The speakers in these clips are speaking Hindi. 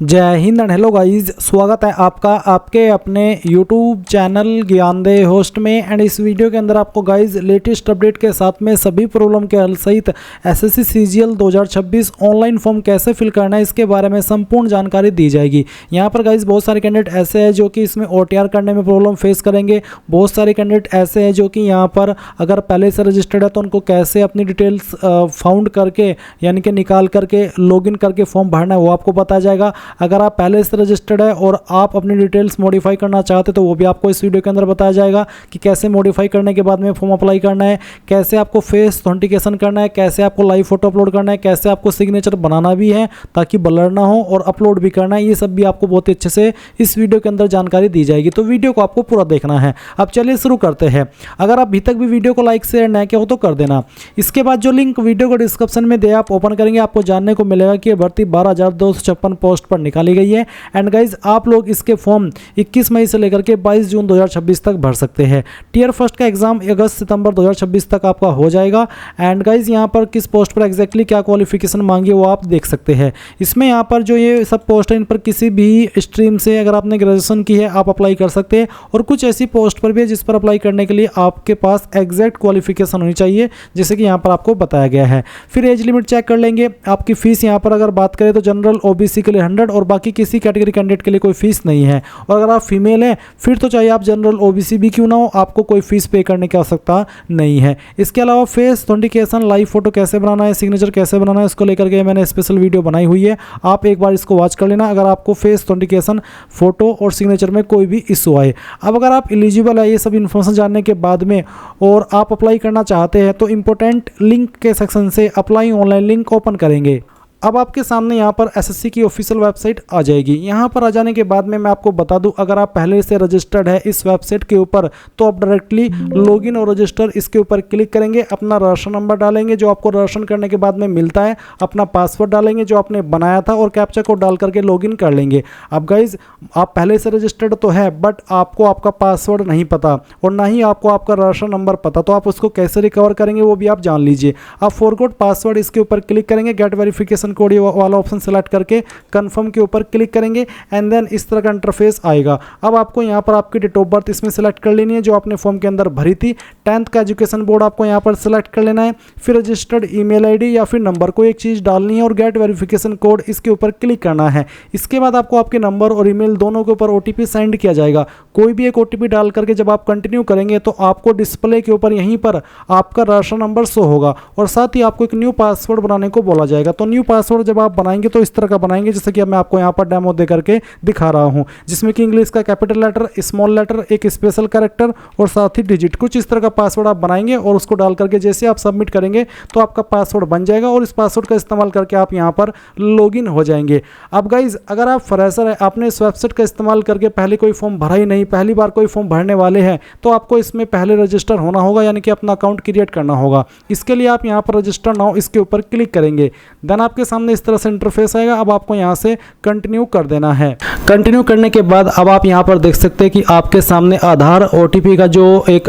जय हिंद एंड हेलो गाइस, स्वागत है आपका आपके अपने YouTube चैनल ज्ञानदेह होस्ट में। एंड इस वीडियो के अंदर आपको गाइस लेटेस्ट अपडेट के साथ में सभी प्रॉब्लम के हल सहित एसएससी सीजीएल 2026 ऑनलाइन फॉर्म कैसे फिल करना है इसके बारे में संपूर्ण जानकारी दी जाएगी। यहाँ पर गाइस बहुत सारे कैंडिडेट ऐसे हैं जो कि इसमें OTR करने में प्रॉब्लम फेस करेंगे। बहुत सारे कैंडिडेट ऐसे हैं जो कि यहाँ पर अगर पहले से रजिस्टर्ड है तो उनको कैसे अपनी डिटेल्स फाउंड करके यानी कि निकाल करके लॉगिन करके फॉर्म भरना है वो आपको बताया जाएगा। अगर आप पहले से रजिस्टर्ड है और आप अपनी डिटेल्स मॉडिफाई करना चाहते तो वो भी आपको इस वीडियो के अंदर बताया जाएगा कि कैसे मॉडिफाई करने के बाद में फॉर्म अप्लाई करना है, कैसे आपको फेस ऑथेंटिकेशन करना है, कैसे आपको लाइव फोटो अपलोड करना है, कैसे आपको सिग्नेचर बनाना भी है ताकि ब्लर ना हो और अपलोड भी करना है। ये सब भी आपको बहुत ही अच्छे से इस वीडियो के अंदर जानकारी दी जाएगी, तो वीडियो को आपको पूरा देखना है। अब चलिए शुरू करते हैं। अगर आप अभी तक भी वीडियो को लाइक शेयर न किया हो तो कर देना। इसके बाद जो लिंक वीडियो को डिस्क्रिप्शन में दे आप ओपन करेंगे, आपको जानने को मिलेगा कि भर्ती 12,256 पोस्ट पर निकाली गई है। एंड गाइज आप लोग इसके फॉर्म 21 मई से लेकर के 22 जून 2026 तक भर सकते हैं। टियर फर्स्ट का एग्जाम अगस्त सितंबर 2026 तक आपका हो जाएगा। एंड गाइज यहाँ पर किस पोस्ट पर एग्जैक्टली क्या क्वालिफिकेशन मांगी वो आप देख सकते हैं। इसमें यहाँ पर जो ये सब पोस्ट है इन पर किसी भी स्ट्रीम से अगर आपने ग्रेजुएशन की है आप अप्लाई कर सकते हैं, और कुछ ऐसी पोस्ट पर भी है जिस पर अप्लाई करने के लिए आपके पास एग्जैक्ट क्वालिफिकेशन होनी चाहिए, जैसे कि यहाँ पर आपको बताया गया है। फिर एज लिमिट चेक कर लेंगे। आपकी फीस यहाँ पर अगर बात करें तो जनरल OBC के लिए 100 और बाकी किसी कैटेगरी कैंडिडेट के लिए कोई फीस नहीं है। और अगर आप फीमेल हैं फिर तो चाहे आप जनरल OBC भी क्यों ना हो, आपको कोई फीस पे करने की आवश्यकता नहीं है। इसके अलावा फेस ऑथेंटिकेशन, लाइव फोटो कैसे बनाना है, सिग्नेचर कैसे बनाना है, इसको लेकर के मैंने स्पेशल वीडियो बनाई हुई है, आप एक बार इसको वॉच कर लेना अगर आपको फेस ऑथेंटिकेशन, फोटो और सिग्नेचर में कोई भी इशू आए। अब अगर आप एलिजिबल है ये सब इन्फॉर्मेशन जानने के बाद में और आप अप्लाई करना चाहते हैं तो इंपॉर्टेंट लिंक के सेक्शन से अप्लाई ऑनलाइन लिंक ओपन करेंगे। अब आपके सामने यहाँ पर एसएससी की ऑफिशियल वेबसाइट आ जाएगी। यहाँ पर आ जाने के बाद में मैं आपको बता दूँ, अगर आप पहले से रजिस्टर्ड है इस वेबसाइट के ऊपर तो आप डायरेक्टली लॉगिन और रजिस्टर इसके ऊपर क्लिक करेंगे, अपना राशन नंबर डालेंगे जो आपको राशन करने के बाद में मिलता है, अपना पासवर्ड डालेंगे जो आपने बनाया था और कैप्चा कोड डाल करके लॉगिन कर लेंगे। अब गाइज आप पहले से रजिस्टर्ड तो है बट आपको आपका पासवर्ड नहीं पता और ना ही आपको आपका राशन नंबर पता, तो आप उसको कैसे रिकवर करेंगे वो भी आप जान लीजिए। आप फॉरगॉट पासवर्ड इसके ऊपर क्लिक करेंगे, गेट वेरिफिकेशन कोड वाला ऑप्शन सेलेक्ट करके कंफर्म के ऊपर क्लिक करेंगे एंड देन इस तरह का इंटरफेस आएगा। अब आपको यहाँ पर आपकी डेट ऑफ बर्थ इसमें सेलेक्ट कर लेनी है जो आपने फॉर्म के अंदर भरी थी। 10th का एजुकेशन बोर्ड आपको यहाँ पर सेलेक्ट कर लेना है। फिर रजिस्टर्ड ईमेल आईडी या फिर नंबर को एक चीज़ डालनी है और गेट वेरिफिकेशन कोड इसके ऊपर क्लिक करना है। इसके बाद आपको आपके नंबर और ईमेल दोनों के ऊपर OTP सेंड किया जाएगा। कोई भी एक OTP डाल करके जब आप कंटिन्यू करेंगे तो आपको डिस्प्ले के ऊपर यहीं पर आपका राशन नंबर शो होगा और साथ ही आपको एक न्यू पासवर्ड बनाने को बोला जाएगा। तो न्यू पासवर्ड जब आप बनाएंगे तो इस तरह का बनाएंगे जैसे कि मैं आपको यहाँ पर डेमो दे करके दिखा रहा हूँ, जिसमें कि इंग्लिश का कैपिटल लेटर, स्मॉल लेटर, एक स्पेशल कैरेक्टर और साथ ही डिजिट, कुछ इस तरह का पासवर्ड आप बनाएंगे और उसको डाल करके जैसे आप सबमिट करेंगे तो आपका पासवर्ड बन जाएगा और इस पासवर्ड का इस्तेमाल करके आप यहाँ पर लॉगिन हो जाएंगे। अब गाइज अगर आप फ्रेशर है, आपने इस वेबसाइट का इस्तेमाल करके पहले कोई फॉर्म भरा ही नहीं, पहली बार कोई फॉर्म भरने वाले हैं, तो आपको इसमें पहले रजिस्टर होना होगा यानी कि अपना अकाउंट क्रिएट करना होगा। इसके लिए आप यहाँ पर रजिस्टर नाउ इसके ऊपर क्लिक करेंगे। देन आपके सामने इस तरह से इंटरफेस आएगा। अब आपको यहाँ से कंटिन्यू कर देना है। कंटिन्यू करने के बाद अब आप यहाँ पर देख सकते हैं कि आपके सामने आधार OTP का जो एक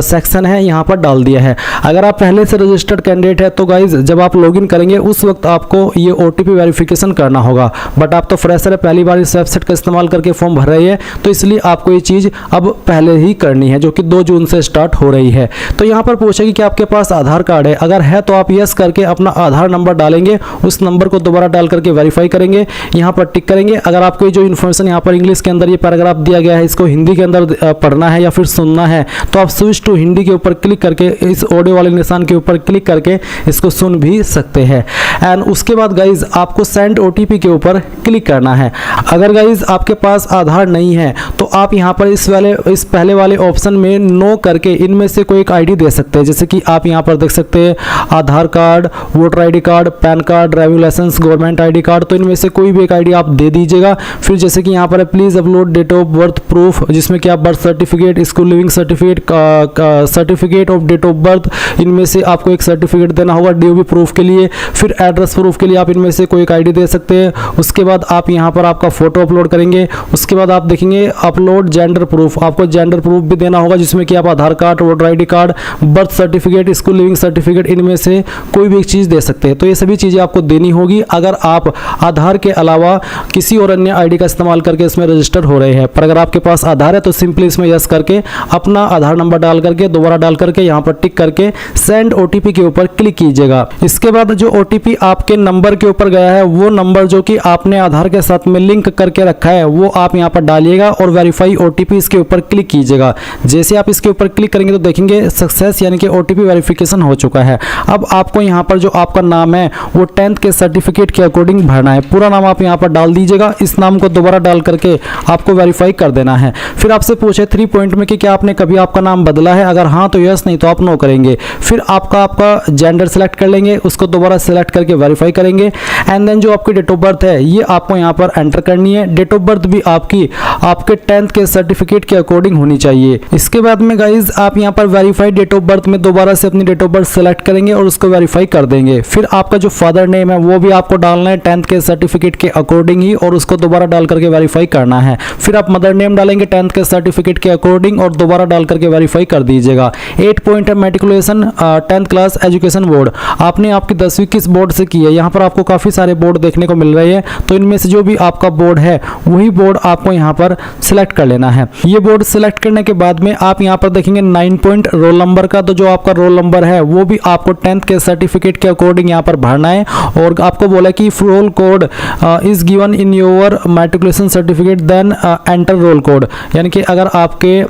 सेक्शन है यहाँ पर डाल दिया है। अगर आप पहले से रजिस्टर्ड कैंडिडेट है तो गाइज जब आप लॉगिन करेंगे उस वक्त आपको ये OTP वेरिफिकेशन करना होगा, बट आप तो फ्रेशर है, पहली बार इस वेबसाइट का इस्तेमाल करके फॉर्म भर रही है तो इसलिए आपको ये चीज़ अब पहले ही करनी है जो कि 2 जून से स्टार्ट हो रही है। तो यहाँ पर पूछेगी कि आपके पास आधार कार्ड है, अगर है तो आप यस करके अपना आधार नंबर डालेंगे, उस नंबर को दोबारा डाल करके वेरीफाई करेंगे, यहाँ पर टिक करेंगे। अगर आपको जो इन्फॉर्मेशन यहाँ पर इंग्लिश के अंदर ये पैराग्राफ दिया गया है इसको हिंदी के अंदर पढ़ना है या फिर सुनना है तो आप स्विच टू हिंदी के ऊपर क्लिक करके इस ऑडियो वाले निशान के ऊपर क्लिक करके इसको सुन भी सकते हैं। एंड उसके बाद गाइज आपको सेंड OTP के ऊपर क्लिक करना है। अगर गाइज आपके पास आधार नहीं है तो आप यहाँ पर इस पहले वाले ऑप्शन में नो करके इनमें से कोई एक ID दे सकते हैं, जैसे कि आप यहाँ पर देख सकते हैं Aadhaar card, voter ID card, pan card, driving licence, government ID card, तो इनमें से कोई भी एक ID आप दे दीजिएगा। फिर जैसे कि यहाँ पर है please upload date of birth proof, जिसमें कि आप birth certificate, school leaving certificate, certificate of date of birth, इनमें से आपको एक सर्टिफिकेट देना होगा DOB प्रूफ के लिए। फिर एड्रेस प्रूफ के लिए आप इनमें से कोई एक ID दे सकते हैं। उसके बाद आप यहाँ पर आपका फोटो अपलोड करेंगे। उसके बाद आप देखेंगे अपलोड जेंडर प्रूफ, आपको जेंडर प्रूफ भी देना होगा, जिसमें कि आप Aadhaar card, voter ID card, birth certificate, school leaving certificate, इनमें से कोई भी एक चीज़ दे सकते हैं। तो ये सभी चीज़ें आपको देनी होगी अगर आप आधार के अलावा किसी और अन्य ID का इस्तेमाल करके इसमें रजिस्टर हो रहे हैं। पर अगर आपके पास आधार है तो सिंपली इसमें यस करके अपना आधार नंबर डाल करके दोबारा डाल करके यहाँ पर टिक करके सेंड OTP के ऊपर क्लिक कीजिएगा। इसके बाद जो OTP आपके नंबर के ऊपर गया है, वो नंबर जो कि आपने आधार के साथ में लिंक करके रखा है, वो आप यहाँ पर डालिएगा और वेरीफाई OTP इसके ऊपर क्लिक कीजिएगा। जैसे आप इसके ऊपर क्लिक करेंगे तो देखेंगे सक्सेस, यानी कि OTP वेरिफिकेशन हो चुका है। अब आपको यहाँ पर जो आपका नाम है वो 10th के सर्टिफिकेट के अकॉर्डिंग भरना है। पूरा नाम आप यहाँ पर डाल दीजिएगा। इस नाम को दोबारा डाल करके आपको वेरीफाई कर देना है। फिर आपसे पूछे 3 पॉइंट में कि क्या आपने कभी आपका नाम बदला है, अगर हाँ तो यस, नहीं तो आप नो करेंगे। फिर आपका जेंडर सेलेक्ट कर लेंगे, उसको दोबारा सेलेक्ट करके वेरीफाई करेंगे। एंड देन जो आपकी डेट ऑफ बर्थ है ये आपको यहाँ पर एंटर करनी है। डेट ऑफ बर्थ भी आपके 10th के सर्टिफिकेट के अकॉर्डिंग होनी चाहिए। इसके बाद में गाइज आप यहाँ पर वेरीफाइड डेट ऑफ बर्थ में दोबारा से अपनी डेट ऑफ बर्थ सेलेक्ट करेंगे और उसको वेरीफाई कर देंगे। फिर आपका जो फादर नेम है वो भी आपको डालना है 10th के सर्टिफिकेट के अकॉर्डिंग ही, और उसको दोबारा डाल करके वेरीफाई करना है। फिर आप मदर नेम डालेंगे 10th के सर्टिफिकेट के अकॉर्डिंग और दोबारा डाल करके वेरीफाई कर दीजिएगा। 8 पॉइंट है matriculation 10th class education board, आपने आपकी 10वीं किस बोर्ड से की है। यहाँ पर आपको काफ़ी सारे बोर्ड देखने को मिल रहे हैं, तो इनमें से जो भी आपका बोर्ड है वही बोर्ड आपको यहाँ पर सिलेक्ट कर लेना है। ये बोर्ड सिलेक्ट करने के बाद में आप यहाँ पर देखेंगे 9 पॉइंट रोल नंबर का, तो जो आपका रोल नंबर है वो भी आपको 10th के सर्टिफिकेट के अकॉर्डिंग यहाँ पर भरना है। और आपको बोला कि roll code is given in your matriculation certificate then enter roll code, यानी कि अगर आपके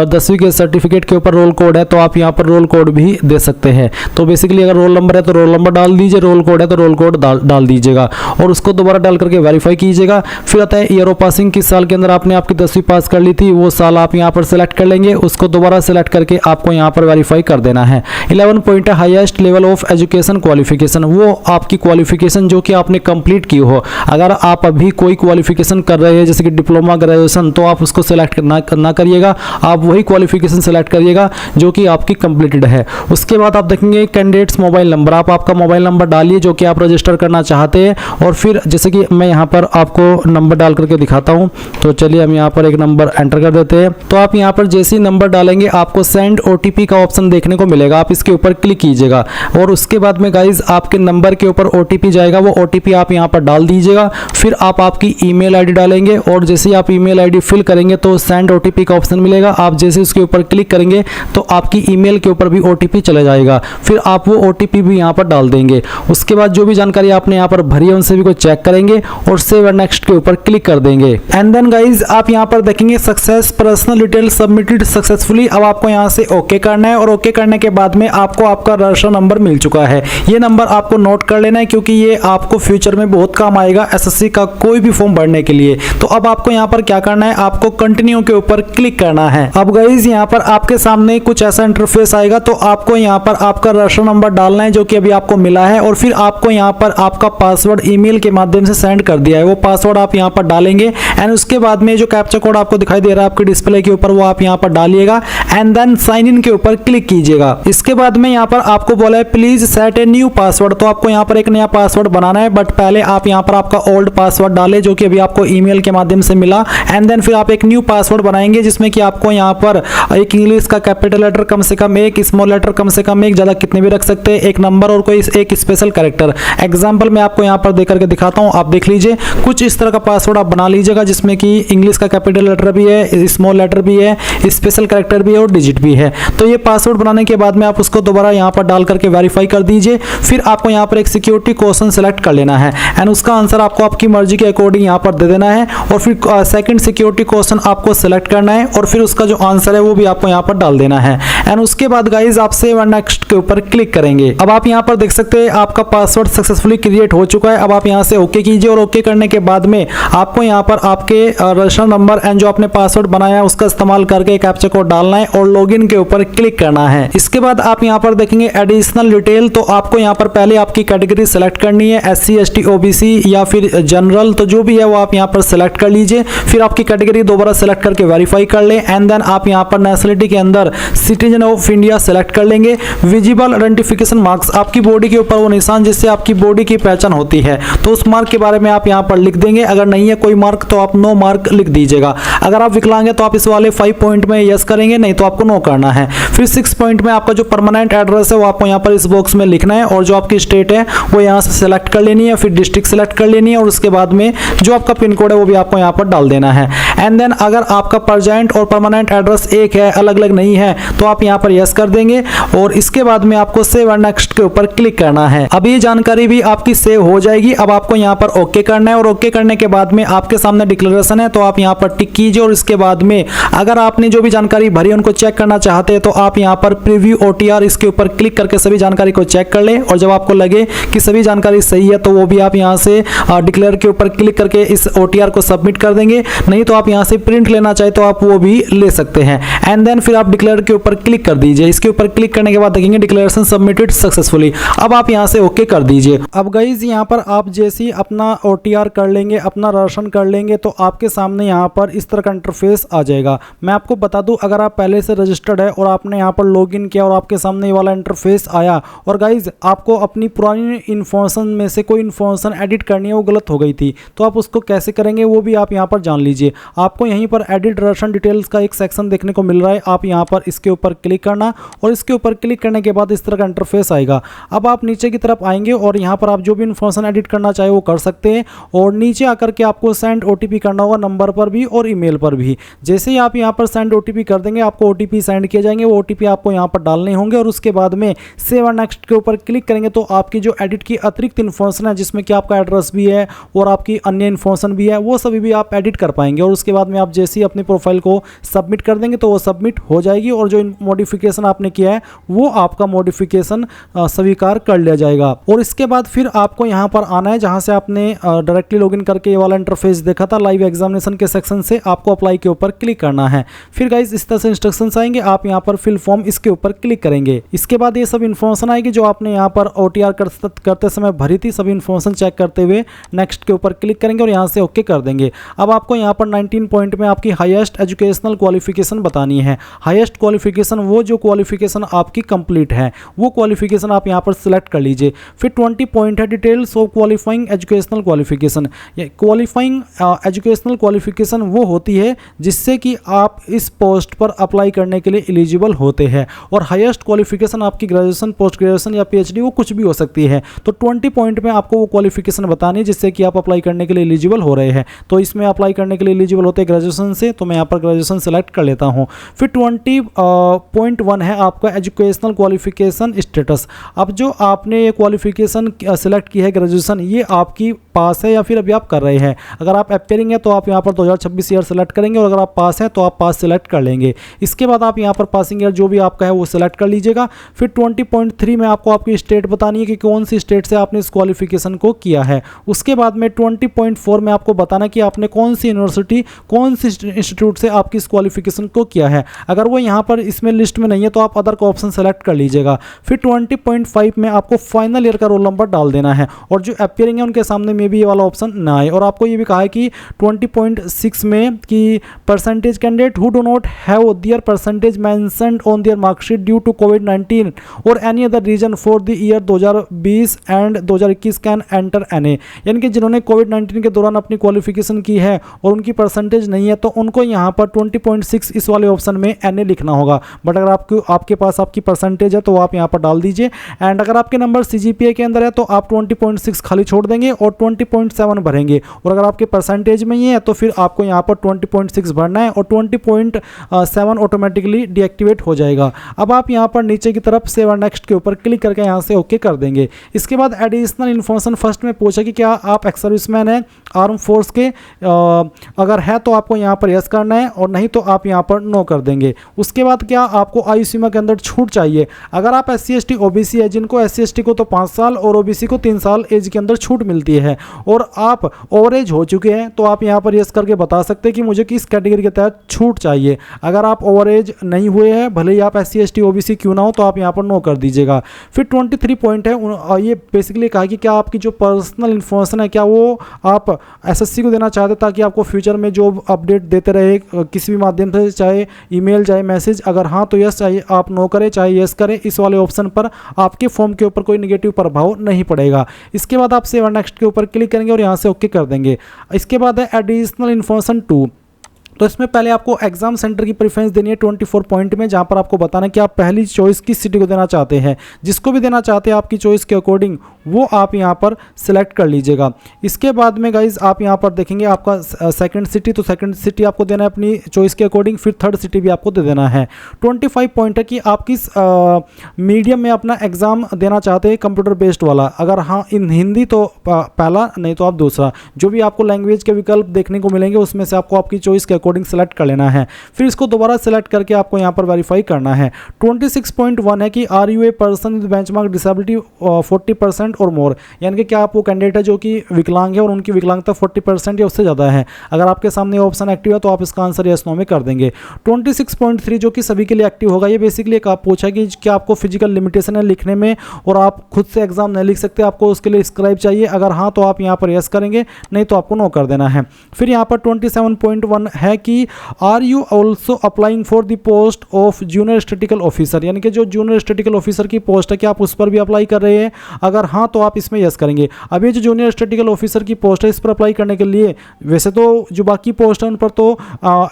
10वीं के सर्टिफिकेट के ऊपर रोल कोड है तो आप यहाँ पर रोल कोड भी दे सकते हैं। तो बेसिकली अगर रोल नंबर है तो रोल नंबर डाल दीजिए, रोल कोड है तो रोल कोड डाल दीजिएगा और उसको दोबारा डाल करके वेरीफाई कीजिएगा। फिर आता है ईयर ऑफ पासिंग, किस साल के अंदर आपने आपकी 10वीं पास कर ली थी, वो साल आप यहाँ पर सेलेक्ट कर लेंगे, उसको दोबारा सेलेक्ट करके आपको यहाँ पर वेरीफाई कर देना है। 11 पॉइंट है highest level of education qualification, वो आपकी क्वालिफिकेशन जो कि आपने कंप्लीट की हो। अगर आप अभी कोई क्वालिफिकेशन कर रहे हैं जैसे कि डिप्लोमा, ग्रेजुएशन, तो आप उसको सेलेक्ट ना करिएगा, आप वही क्वालिफिकेशन सेलेक्ट करिएगा जो कि आपकी कंप्लीटेड है। उसके बाद आप देखेंगे कैंडिडेट्स मोबाइल नंबर, आप आपका मोबाइल नंबर डालिए जो कि आप रजिस्टर करना चाहते हैं। और फिर जैसे कि मैं यहाँ पर आपको नंबर डाल करके दिखाता हूँ, तो चलिए हम यहाँ पर एक नंबर एंटर कर देते हैं। तो आप यहाँ पर जैसे ही नंबर डालेंगे आपको सेंड OTP का ऑप्शन देखने को मिलेगा, आप इसके ऊपर क्लिक कीजिएगा और उसके बाद में गाइज आपके नंबर के ऊपर OTP जाएगा, वो OTP आप यहाँ पर डाल दीजिएगा। फिर आप आपकी ईमेल ID डालेंगे और जैसे ही आप ईमेल ID फिल करेंगे तो सेंड OTP का ऑप्शन मिलेगा, आप जैसे उसके ऊपर क्लिक करेंगे तो आपकी ईमेल के ऊपर भी OTP चला जाएगा। फिर आप वो OTP भी यहाँ पर डाल देंगे। उसके बाद जो भी जानकारी आपने यहाँ पर भरी है उन सभी को चेक करेंगे और सेव एंड नेक्स्ट के ऊपर क्लिक कर देंगे। एंड देन गाइज आप यहाँ पर देखेंगे success personal detail submitted successfully. अब आपको यहाँ से ओके करना है और ओके करने के बाद में आपको आपका रजिस्टर नंबर मिल चुका है। ये नंबर आपको नोट कर लेना है क्योंकि ये आपको फ्यूचर में बहुत काम आएगा SSC का कोई भी फॉर्म भरने के लिए। तो अब आपको यहाँ पर क्या करना है, आपको कंटिन्यू के ऊपर क्लिक करना है। अब गाइज यहाँ पर आपके सामने कुछ ऐसा इंटरफेस आएगा, तो आपको यहाँ पर आपका रजिस्टर नंबर डालना है जो कि अभी आपको मिला है और फिर आपको यहाँ पर आपका पासवर्ड ईमेल के माध्यम से सेंड कर दिया है, वो पासवर्ड आप यहाँ पर डालेंगे। एंड उसके बाद में जो कैप्चा कोड आपको दिखाई दे रहा है आपके डिस्प्ले के ऊपर, वो आप यहाँ पर डालिएगा एंड देन साइन इन के ऊपर क्लिक कीजिएगा। इसके बाद में यहाँ पर आपको बोला है please set a new password, तो आपको यहाँ पर एक नया पासवर्ड बनाना है, बट पहले आप यहाँ पर आपका ओल्ड पासवर्ड डालें जो कि अभी आपको ईमेल के माध्यम से मिला। एंड देन फिर आप एक न्यू पासवर्ड बनाएंगे जिसमें कि आपको यहाँ पर एक इंग्लिश का कैपिटल लेटर कम से कम एक, स्मॉल लेटर कम से कम एक, ज्यादा कितने भी रख सकते हैं, एक नंबर और कोई एक स्पेशल कैरेक्टर। एग्जांपल मैं आपको यहाँ पर देकर के दिखाता हूँ, आप देख लीजिए। कुछ इस तरह का पासवर्ड आप बना लीजिएगा जिसमें कि इंग्लिश का कैपिटल लेटर भी है, स्मॉल लेटर भी है, स्पेशल कैरेक्टर भी है और डिजिट भी है। तो ये पासवर्ड बनाने के बाद में आप उसको दोबारा यहाँ पर डाल करके वेरीफाई कर दीजिए। फिर आपको यहाँ पर एक सिक्योरिटी क्वेश्चन सेलेक्ट कर लेना है एंड उसका आंसर आपको आपकी मर्जी के अकॉर्डिंग यहाँ पर दे देना है और फिर सेकंड सिक्योरिटी क्वेश्चन आपको सेलेक्ट करना है और फिर उसका जो आंसर है वो भी आपको यहाँ पर डाल देना है। एंड उसके बाद गाइज आप सेव एंड नेक्स्ट के ऊपर क्लिक करेंगे। अब आप यहाँ पर देख सकते हैं आपका पासवर्ड सक्सेसफुली क्रिएट हो चुका है। अब आप यहाँ से ओके कीजिए और ओके करने के बाद में आपको यहाँ पर आपके रजिस्टर नंबर एंड जो आपने पासवर्ड बनाया है उसका इस्तेमाल करके कैप्चा कोड डालना है और लॉगिन के ऊपर क्लिक करना है। इसके बाद आप यहाँ पर देखेंगे एडिशनल डिटेल, तो आपको यहाँ पर पहले आपकी कैटेगरी सेलेक्ट करनी है, SC ST OBC या फिर जनरल, तो जो भी है वो आप यहाँ पर सेलेक्ट कर लीजिए। फिर आपकी कैटेगरी दोबारा सेलेक्ट करके वेरीफाई कर लें एंड देन आप यहाँ पर नेशनलिटी के अंदर सिटीजन ऑफ इंडिया सेलेक्ट कर लेंगे। विजिबल आइडेंटिफिकेशन मार्क्स, आपकी बॉडी के ऊपर वो निशान जिससे आपकी बॉडी की पहचान होती है, तो उस मार्क के बारे में आप यहाँ पर लिख देंगे। अगर नहीं है कोई मार्क तो आप नो मार्क लिख दीजिएगा। अगर आप विकलांग है तो आप इस वाले 5 पॉइंट में यस करेंगे, नहीं तो आपको नो करना है। फिर 6 पॉइंट में आपका जो परमानेंट एड्रेस है वो आपको यहाँ पर इस बॉक्स में लिखना है और जो आपकी स्टेट है वो यहाँ से सेलेक्ट कर लेनी है, फिर डिस्ट्रिक्ट सेलेक्ट कर लेनी है और उसके बाद में जो आपका पिन कोड है वो भी आपको यहाँ पर डाल देना है। एंड देन अगर आपका प्रेजेंट और परमानेंट एड्रेस एक है, अलग अलग नहीं है, तो आप यहाँ पर यस कर देंगे और इसके बाद में आपको सेव एंड नेक्स्ट के ऊपर क्लिक करना है। अब ये जानकारी भी आपकी सेव हो जाएगी। अब आपको यहाँ पर ओके करना है और ओके करने के बाद में आपके सामने डिक्लेरेशन है तो आप यहाँ पर टिक कीजिए और इसके बाद में अगर आपने जो भी जानकारी भरी उनको चेक करना चाहते हैं तो आप यहाँ पर प्रीव्यू OTR इसके ऊपर क्लिक करके सभी जानकारी को चेक कर लें और जब आपको लगे कि सभी जानकारी सही है तो वो भी आप यहाँ से डिक्लेयर के ऊपर क्लिक करके इस OTR को सबमिट कर देंगे। नहीं तो आप यहाँ से प्रिंट लेना चाहे तो आप वो भी ले सकते हैं। एंड देन फिर आप डिक्लेयर के ऊपर क्लिक कर दीजिए। इसके ऊपर क्लिक करने के बाद देखेंगे डिक्लेरेशन सबमिटेड सक्सेसफुली। अब आप यहाँ से ओके कर दीजिए। अब गाइज यहाँ पर आप जैसे ही अपना OTR कर लेंगे, अपना रजिस्ट्रेशन कर लेंगे तो आपके सामने यहाँ पर इस तरह का इंटरफेस आ जाएगा। मैं आपको बता दूं अगर आप पहले से रजिस्टर्ड है और आपने यहाँ पर लॉगिन किया और आपके सामने ये वाला इंटरफेस आया और गाइज आपको अपनी पुरानी इन्फॉर्मेशन में से कोई इन्फॉर्मेशन एडिट करनी है, वो गलत हो गई थी, तो आप उसको कैसे करेंगे वो भी आप यहाँ पर जान लीजिए। आपको यहीं पर एडिट रजिस्ट्रेशन डिटेल्स का एक सेक्शन देखने को मिल रहा है, आप यहाँ पर इसके ऊपर क्लिक करना और इसके ऊपर क्लिक करने के बाद इस तरह का इंटरफेस आएगा। अब आप नीचे की तरफ आएंगे और यहाँ पर आप जो भी इन्फॉर्मेशन एडिट करना चाहे वो कर सकते हैं और नीचे आकर के आपको सेंड OTP करना होगा, नंबर पर भी और ईमेल पर भी। जैसे ही आप यहाँ पर सेंड OTP कर देंगे आपको OTP सेंड किए जाएंगे, वो OTP आपको यहाँ पर डालने होंगे और उसके बाद में सेव एंड नेक्स्ट के ऊपर क्लिक करेंगे तो आपकी जो एडिट की अतिरिक्त इन्फॉर्मेशन है जिसमें कि आपका एड्रेस भी है और आपकी अन्य इन्फॉर्मेशन भी है वो सभी भी आप एडिट कर पाएंगे और उसके बाद में आप जैसे ही अपनी प्रोफाइल को सबमिट कर देंगे तो वो सबमिट हो जाएगी और जो मॉडिफिकेशन आपने किया है वो आपका मॉडिफिकेशन स्वीकार कर लिया जाएगा। और इसके बाद फिर आपको यहाँ पर आना है जहाँ से आपने डायरेक्टली लॉगिन करके ये वाला इंटरफेस देखा था लाइव एग्जामिनेशन के सेक्शन से, आपको अप्लाई के ऊपर क्लिक करना है। फिर गाइस इस तरह से इंस्ट्रक्शंस आएंगे, आप यहाँ पर फिल फॉर्म इसके ऊपर क्लिक करेंगे। इसके बाद ये सब इन्फॉर्मेशन आएगी जो आपने यहाँ पर OTR करते समय भरी थी, सभी इन्फॉर्मेशन चेक करते हुए नेक्स्ट के ऊपर क्लिक करेंगे और यहाँ से ओके कर देंगे। अब आपको यहाँ पर 19 पॉइंट में आपकी हाईएस्ट एजुकेशनल क्वालिफिकेशन बतानी है। हाईएस्ट क्वालिफिकेशन वो जो क्वालिफिकेशन आपकी कंप्लीट है वो क्वालिफिकेशन आप यहाँ पर सिलेक्ट कर लीजिए। फिर 20 पॉइंट है details of qualifying educational qualification. Qualifying educational qualification वो होती है जिससे कि आप इस पोस्ट पर अप्लाई करने के लिए एलिजिबल होते हैं और हाईएस्ट क्वालिफिकेशन आपकी ग्रेजुएशन, पोस्ट ग्रेजुएशन या PhD वो कुछ भी हो सकती है। तो 20 पॉइंट में आपको वो क्वालिफिकेशन बतानी है जिससे कि आप अप्लाई करने के लिए एलिजिबल हो रहे हैं। तो इसमें अप्लाई करने के लिए एलिजिबल होते हैं ग्रेजुएशन से, तो मैं यहाँ पर ग्रेजुएशन सेलेक्ट कर लेता हूँ। फिर 20.1 है आपका एजुकेशनल क्वालिफिकेशन स्टेटस। अब जो आपने ये क्वालिफिकेशन सेलेक्ट की है ग्रेजुएशन, ये आपकी पास है या फिर अभी आप कर रहे हैं। अगर आप अपेयरिंग है तो आप यहाँ पर 2026 ईयर सेलेक्ट करेंगे और अगर आप पास हैं तो आप पास सेलेक्ट कर लेंगे। इसके बाद आप यहाँ पर पासिंग ईयर जो भी आपका है वो सेलेक्ट कर लीजिएगा। फिर 20.3 में आपको आपकी स्टेट बतानी है कि कौन सी स्टेट से आपने इस क्वालिफिकेशन को किया है। उसके बाद में 20.4 में आपको बताना कि आपने कौन सी यूनिवर्सिटी, कौन सी इंस्टीट्यूट से आपकी इस क्वालिफिकेशन को किया है। अगर वो यहाँ पर इसमें लिस्ट में नहीं है तो आप अदर का ऑप्शन सेलेक्ट कर लीजिएगा। फिर 20.5 में आपको फाइनल ईयर का रोल नंबर डाल देना है और जो अपियरिंग है उनके सामने में भी ये वाला ऑप्शन ना आए। और आपको ये भी कहा है कि 20.6 में कि percentage candidate who do not have their percentage mentioned on their marksheet due to कोविड-19 और any other reason for the year 2020 and 2021 can enter NA। यानी कि जिन्होंने कोविड-19 के दौरान अपनी क्वालिफिकेशन की है और उनकी परसेंटेज नहीं है तो उनको यहाँ पर 20.6 इस वाले ऑप्शन में NA लिखना होगा। बट अगर आपके पास आपकी परसेंटेज है तो आप यहाँ पर डाल दीजिए। एंड अगर आपके नंबर CGPA के अंदर है तो आप 20.6 खाली छोड़ देंगे और 20.7 भरेंगे। और अगर आपके परसेंटेज में ही है तो फिर आपको यहाँ पर 20.6 भरना है और 20.7 ऑटोमेटिकली डीएक्टिवेट हो जाएगा। अब आप यहाँ पर नीचे की तरफ सेव एंड नेक्स्ट के ऊपर क्लिक करके यहाँ से ओके कर देंगे। इसके बाद एडिशनल इन्फॉर्मेशन फर्स्ट में पूछा कि क्या आप एक्स सर्विसमैन हैं, आर्म फोर्स के अगर है तो आपको यहाँ पर यस करना है, और नहीं तो आप यहाँ पर नो कर देंगे। उसके बाद क्या आपको आयु सीमा के अंदर छूट चाहिए। अगर आप SC/ST OBC है, जिनको SC/ST को तो 5 साल और OBC को 3 साल एज के अंदर छूट मिलती है, और आप ओवर एज हो चुके हैं, तो आप यहाँ पर यस करके बता सकते हैं कि मुझे किस कैटेगरी के तहत छूट चाहिए। अगर आप ओवर एज नहीं हुए हैं, भले ही आप SC/ST OBC क्यों ना हो, तो आप यहाँ पर नो कर दीजिएगा। फिर 23 पॉइंट है, ये बेसिकली कहा कि क्या आपकी जो पर्सनल इन्फॉर्मेशन है क्या वो आप SSC को देना चाहते, ताकि आपको फ्यूचर में जो अपडेट देते रहे किसी भी माध्यम से, चाहे ईमेल चाहे मैसेज। अगर हाँ तो यस, चाहे आप नो करें चाहे यस करें, इस वाले ऑप्शन पर आपके फॉर्म के ऊपर कोई नेगेटिव प्रभाव नहीं पड़ेगा। इसके बाद आप सेव नेक्स्ट के ऊपर क्लिक करेंगे और यहाँ से ओके कर देंगे। इसके बाद है एडिशनल इन्फॉर्मेशन 2। तो इसमें पहले आपको एग्जाम सेंटर की प्रेफरेंस देनी है 24 पॉइंट में, जहां पर आपको बताना है कि आप पहली चॉइस किस सिटी को देना चाहते हैं। जिसको भी देना चाहते हैं आपकी चॉइस के अकॉर्डिंग, वो आप यहां पर सिलेक्ट कर लीजिएगा। इसके बाद में गाइज आप यहां पर देखेंगे आपका सेकंड सिटी, तो सेकंड सिटी आपको देना है अपनी चॉइस के अकॉर्डिंग। फिर थर्ड सिटी भी आपको दे देना है। 25 पॉइंट है कि आप किस मीडियम में अपना एग्जाम देना चाहते हैं, कंप्यूटर बेस्ड वाला। अगर हाँ इन हिंदी तो पहला, नहीं तो आप दूसरा। जो भी आपको लैंग्वेज के विकल्प देखने को मिलेंगे उसमें से आपको आपकी चॉइस के सेलेक्ट कर लेना है। फिर इसको दोबारा सेलेक्ट करके आपको यहां पर वेरीफाई करना है। 26.1 है कि are you a person with benchmark disability 40% और मोर, यानी कि क्या आप वो कैंडिडेट है जो कि विकलांग है और उनकी विकलांगता 40% या उससे ज़्यादा है। अगर आपके सामने ऑप्शन एक्टिव है तो आप इसका आंसर यस नो में कर देंगे। 26.3 जो कि सभी के लिए एक्टिव होगा, ये बेसिकली एक आप पूछा कि क्या आपको फिजिकल लिमिटेशन है लिखने में और आप खुद से एग्जाम नहीं लिख सकते, आपको उसके लिए स्क्राइब चाहिए। अगर हाँ तो आप यहाँ पर यस करेंगे, नहीं तो आपको नो कर देना है। फिर यहाँ पर 27.1 है कि are you also applying for the post of junior statistical officer, यानी कि जो जूनियर स्टैटिस्टिकल ऑफिसर की पोस्ट है क्या आप उस पर भी अप्लाई कर रहे हैं। अगर हाँ तो आप इसमें यस करेंगे। अब ये जो जूनियर स्टैटिस्टिकल ऑफिसर की पोस्ट है, इस पर अप्लाई करने के लिए वैसे तो जो बाकी पोस्ट है उन पर तो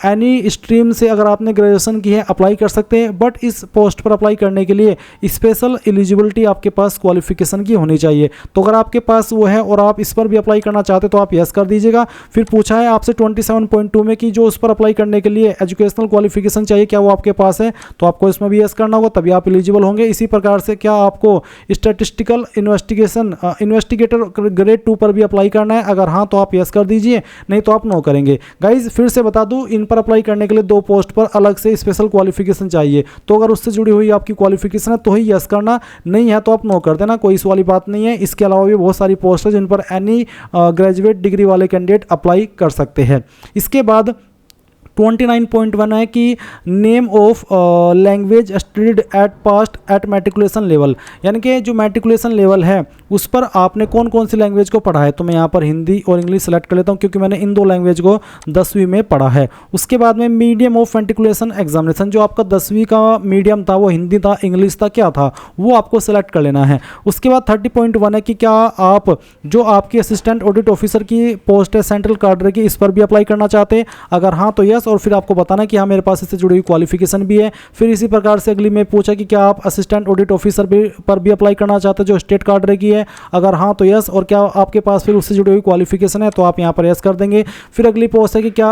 एनी स्ट्रीम से अगर आपने ग्रेजुएशन की है अप्लाई कर सकते हैं, बट इस पोस्ट पर अप्लाई करने के लिए स्पेशल एलिजिबिलिटी आपके पास क्वालिफिकेशन की होनी चाहिए। तो अगर आपके पास वो है और आप इस पर भी अप्लाई करना चाहते हैं तो आप यस कर दीजिएगा। फिर पूछा है आपसे 27.2 में कि जो उस पर अप्लाई करने के लिए एजुकेशनल क्वालिफिकेशन चाहिए, क्या वो आपके पास है, तो आपको इसमें भी यस करना होगा, तभी आप एलिजिबल होंगे। इसी प्रकार से क्या आपको स्टैटिस्टिकल इन्वेस्टिगेटर ग्रेड 2 पर भी अप्लाई करना है, अगर हाँ तो आप यस कर दीजिए, नहीं तो आप नो करेंगे। गाइज फिर से बता दूं, इन पर अप्लाई करने के लिए 2 पोस्ट पर अलग से स्पेशल क्वालिफिकेशन चाहिए। तो अगर उससे जुड़ी हुई आपकी क्वालिफिकेशन है तो ही यस करना, नहीं है तो आप नो कर देना, कोई इस वाली बात नहीं है। इसके अलावा भी बहुत सारी पोस्ट है जिन पर एनी ग्रेजुएट डिग्री वाले कैंडिडेट अप्लाई कर सकते हैं। इसके बाद 29.1 है कि name of language studied at past at matriculation level, यानी कि जो मैट्रिकुलेशन लेवल है उस पर आपने कौन कौन सी लैंग्वेज को पढ़ा है। तो मैं यहाँ पर हिंदी और इंग्लिश सेलेक्ट कर लेता हूँ क्योंकि मैंने इन 2 लैंग्वेज को 10वीं में पढ़ा है। उसके बाद में मीडियम ऑफ मैट्रिकुलेशन एग्जामिनेशन, जो आपका 10वीं का मीडियम था वो हिंदी था, इंग्लिश था, क्या था, वो आपको सेलेक्ट कर लेना है। उसके बाद 30.1 है कि क्या आप जो आपकी असिस्टेंट ऑडिट ऑफिसर की पोस्ट है सेंट्रल कार्डर की, इस पर भी अप्लाई करना चाहते हैं। अगर हाँ तो यस, और फिर आपको बताना कि हाँ मेरे पास इससे जुड़ी हुई क्वालिफिकेशन भी है। फिर इसी प्रकार से अगली में पूछा कि क्या आप असिस्टेंट ऑडिट ऑफिसर पर भी अप्लाई करना चाहते हैं जो स्टेट कार्डर की है। अगर हाँ तो यस, और क्या आपके पास फिर उससे जुड़ी हुई क्वालिफिकेशन है, तो आप यहाँ पर यस कर देंगे। फिर अगली पोस्ट है कि क्या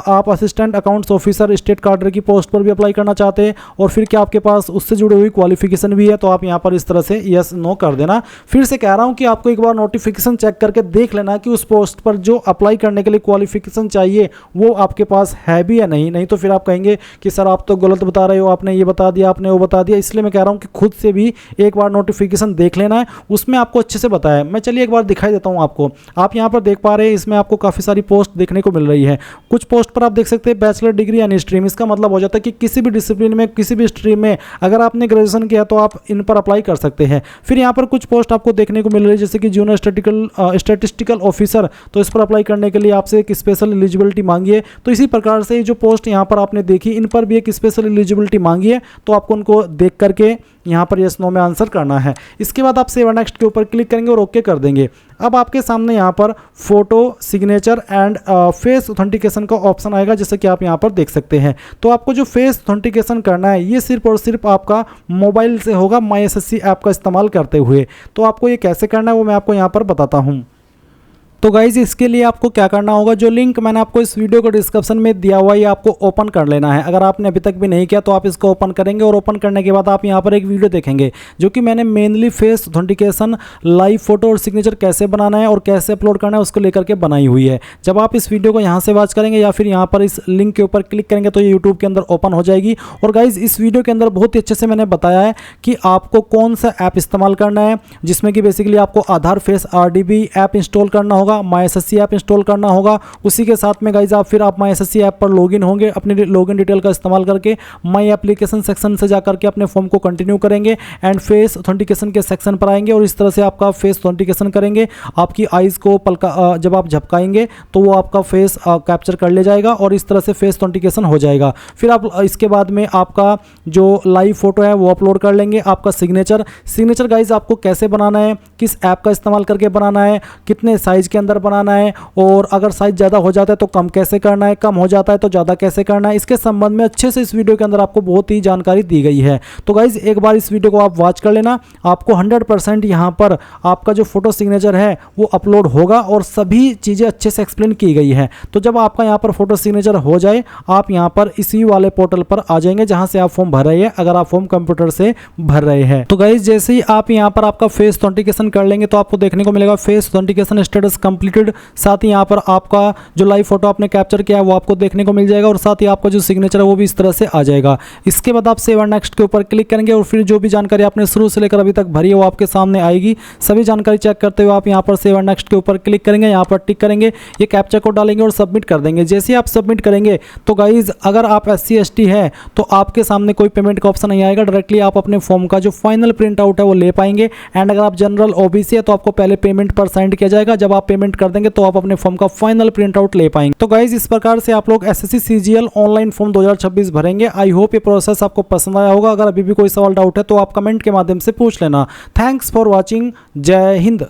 आप असिस्टेंट अकाउंट्स ऑफिसर स्टेट कार्डर की पोस्ट पर भी अप्लाई करना चाहते हैं, और फिर क्या आपके पास उससे जुड़ी हुई क्वालिफिकेशन भी है, तो आप यहाँ पर इस तरह से यस नो कर देना। फिर से कह रहा हूँ कि आपको एक बार नोटिफिकेशन चेक करके देख लेना कि उस पोस्ट पर जो अप्लाई करने के लिए क्वालिफिकेशन चाहिए वो आपके पास है भी या नहीं तो फिर आप कहेंगे कि सर आप तो गलत बता रहे हो, आपने ये बता दिया, आपने वो बता दिया। इसलिए मैं कह रहा हूँ कि खुद से भी एक बार नोटिफिकेशन देख लेना है, उसमें आपको अच्छे से बताया। मैं चलिए एक बार दिखाई देता हूँ आपको। आप यहाँ पर देख पा रहे हैं, इसमें आपको काफ़ी सारी पोस्ट देखने को मिल रही है। कुछ पोस्ट पर आप देख सकते हैं बैचलर डिग्री एनी स्ट्रीम, इसका मतलब हो जाता है कि किसी भी डिसिप्लिन में, किसी भी स्ट्रीम में अगर आपने ग्रेजुएशन किया तो आप इन पर अप्लाई कर सकते हैं। फिर यहाँ पर कुछ पोस्ट आपको देखने को मिल रही है जैसे कि जूनियर स्टैटिस्टिकल ऑफिसर, तो इस पर अप्लाई करने के लिए आपसे एक स्पेशल एलिजिबिलिटी मांगी है। तो इसी प्रकार से जो पोस्ट यहाँ पर आपने देखी, इन पर भी एक स्पेशल एलिजिबिलिटी मांगी है, तो आपको उनको देख करके यहाँ पर यस नो में आंसर करना है। इसके बाद आप सेव नेक्स्ट के ऊपर क्लिक करेंगे और ओके कर देंगे। अब आपके सामने यहाँ पर photo, signature and face authentication का ऑप्शन आएगा, जैसे कि आप यहाँ पर देख सकते हैं। तो आपको जो फेस ऑथेंटिकेशन करना है ये सिर्फ और सिर्फ आपका मोबाइल से होगा, माई SSC ऐप का इस्तेमाल करते हुए। तो आपको ये कैसे करना है वो मैं आपको यहाँ पर बताता हूँ। तो गाइज इसके लिए आपको क्या करना होगा, जो लिंक मैंने आपको इस वीडियो को डिस्क्रिप्शन में दिया हुआ है आपको ओपन कर लेना है। अगर आपने अभी तक भी नहीं किया तो आप इसको ओपन करेंगे और ओपन करने के बाद आप यहाँ पर एक वीडियो देखेंगे जो कि मैंने mainly face authentication, live photo और सिग्नेचर कैसे बनाना है और कैसे अपलोड करना है उसको लेकर के बनाई हुई है। जब आप इस वीडियो को यहाँ से वॉच करेंगे या फिर यहाँ पर इस लिंक के ऊपर क्लिक करेंगे तो ये यूट्यूब के अंदर ओपन हो जाएगी। और गाइज इस वीडियो के अंदर बहुत ही अच्छे से मैंने बताया है कि आपको कौन सा ऐप इस्तेमाल करना है, जिसमें कि बेसिकली आपको आधार फेस RDB ऐप इंस्टॉल करना होगा, MySSC ऐप इंस्टॉल करना होगा। उसी के साथ में गाइज आप फिर आप MySSC ऐप पर लॉगिन होंगे, अपनी लॉगिन डिटेल का इस्तेमाल करके माई एप्लीकेशन सेक्शन से जाकर के अपने फॉर्म को कंटिन्यू करेंगे एंड फेस ऑथेंटिकेशन के सेक्शन पर आएंगे और इस तरह से आपका फेस ऑथेंटिकेशन करेंगे। आपकी आईज को पलका जब आप झपकाएंगे तो वो आपका फेस कैप्चर कर ले जाएगा और इस तरह से फेस ऑथेंटिकेशन हो जाएगा। फिर आप इसके बाद में आपका जो लाइव फोटो है वो अपलोड कर लेंगे। आपका सिग्नेचर गाइज आपको कैसे बनाना है, किस ऐप का इस्तेमाल करके बनाना है, कितने साइज के अंदर बनाना है और अगर साइज ज़्यादा हो जाता है तो कम कैसे करना है, कम हो जाता है तो ज़्यादा कैसे करना है, इसके संबंध में अच्छे से इस वीडियो के अंदर आपको बहुत ही जानकारी दी गई है। तो गाइज एक बार इस वीडियो को आप वॉच कर लेना, आपको 100% यहाँ पर आपका जो फोटो सिग्नेचर है वो अपलोड होगा और सभी चीज़ें अच्छे से एक्सप्लेन की गई है। तो जब आपका यहाँ पर फोटो सिग्नेचर हो जाए आप यहाँ पर इसी वाले पोर्टल पर आ जाएंगे जहाँ से आप फॉर्म भर रहे हैं, अगर आप फॉर्म कंप्यूटर से भर रहे हैं। तो गाइज जैसे ही आप यहाँ पर आपका फेस ऑथेंटिकेशन कर लेंगे तो आपको देखने को मिलेगा फेस ऑथेंटिकेशन स्टेटस कंप्लीटेड। साथ ही यहाँ पर आपका जो लाइव फोटो आपने कैप्चर किया है वो आपको देखने को मिल जाएगा और साथ ही आपका जो सिग्नेचर है वो भी इस तरह से आ जाएगा। इसके बाद आप सेव एंड नेक्स्ट के ऊपर क्लिक करेंगे और फिर जो भी जानकारी आपने शुरू से लेकर अभी तक भरी है वो आपके सामने आएगी। सभी जानकारी चेक करते हुए आप यहाँ पर सेव एंड नेक्स्ट के ऊपर क्लिक करेंगे, यहाँ पर टिक करेंगे, ये कैप्चा कोड डालेंगे और सबमिट कर देंगे। जैसे आप सबमिट करेंगे तो गाइज अगर आप SC ST है तो आपके सामने कोई पेमेंट का ऑप्शन नहीं आएगा, डायरेक्टली आप अपने फॉर्म का जो फाइनल प्रिंट आउट है वो ले पाएंगे। एंड अगर आप जनरल OBC है तो आपको पहले पेमेंट पर सेंड किया जाएगा, जब आप पेमेंट कर देंगे तो आप अपने फॉर्म का फाइनल प्रिंट आउट ले पाएंगे। तो गाइज इस प्रकार से आप लोग SSC CGL ऑनलाइन फॉर्म 2026 भरेंगे। आई होप ये प्रोसेस आपको पसंद आया होगा। अगर अभी भी कोई सवाल डाउट है तो आप कमेंट के माध्यम से पूछ लेना। Thanks for watching. जय हिंद।